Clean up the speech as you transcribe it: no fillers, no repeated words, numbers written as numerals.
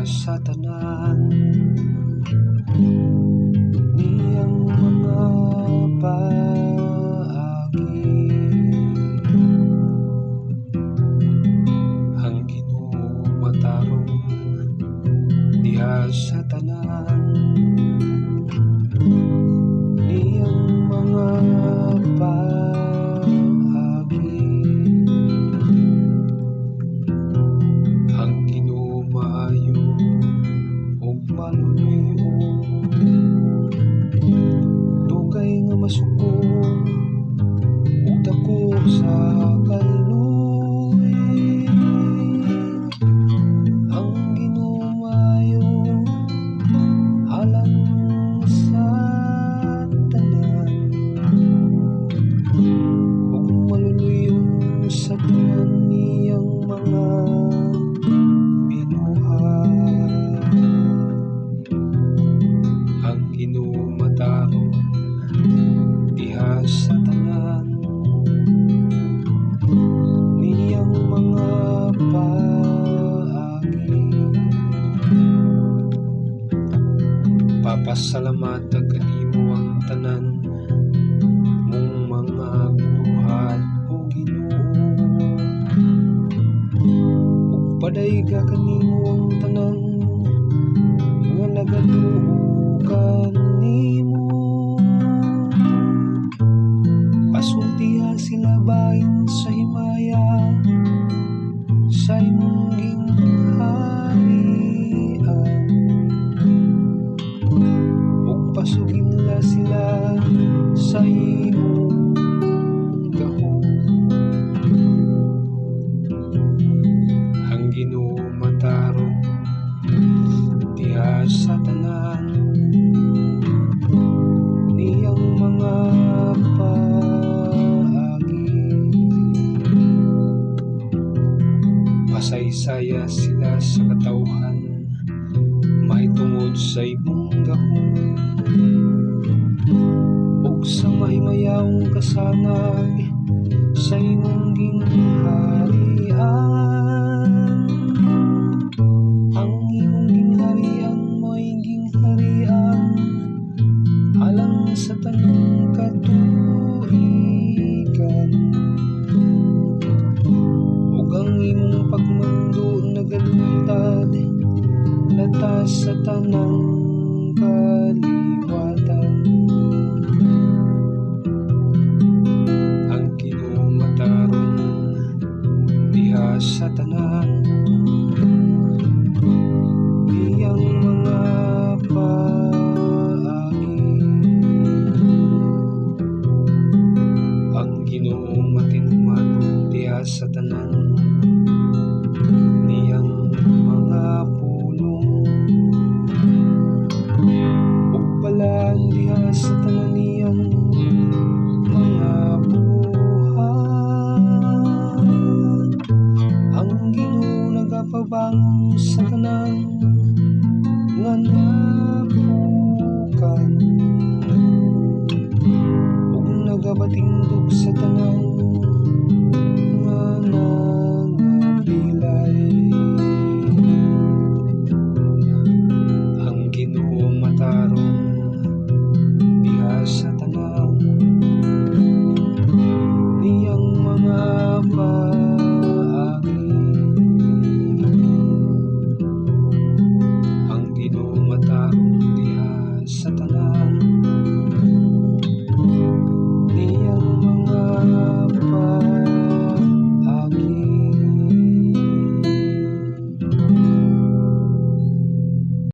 sa tanan niyang mga paagi. Ang Ginoo matarong diha sa tanan niyang mga paagi. Ang Ginoo maayo ug maluloy-on, dugay nga masuko ug dako sa kaluoy. Ang Ginoo maayo alang sa tanan ug maluloy-on sa tanan niyang mga binuhat. Ang Ginoo matarong diha sa tanan niyang mga paagi. Papasalamatan kanimo ang tanan mong mga binuhat o Ginoo, ug padayga kanimo ang tanan nga nagatuo kanimo. Pasultiha sila bahin sa himaya sa imong gingharian, ug pasugin nila sila sa imong gahom. Ang Ginoo matarong diha sa tanan niyang mga paagi. Pasaysaya sila sa katawhan mahitungod sa imong gahom, ug sa mahimayawong kasanag sa imong gingharian. Ang imong gingharian mo'y gingharian alang sa tanang katuigan, ug ang imong pagmando nagalungtad latas sa tanang kaliwatan. Ang Ginoo matarong diha sa tanan niyang mga paagi. Ang Ginoo matinumano diha sa tanan niyang mga pulong, ug balaan diha sa tanan niyang mga buhat. Ang Ginoo nagapabangon sa tanan nga napukan, ug nagabatindog sa tanan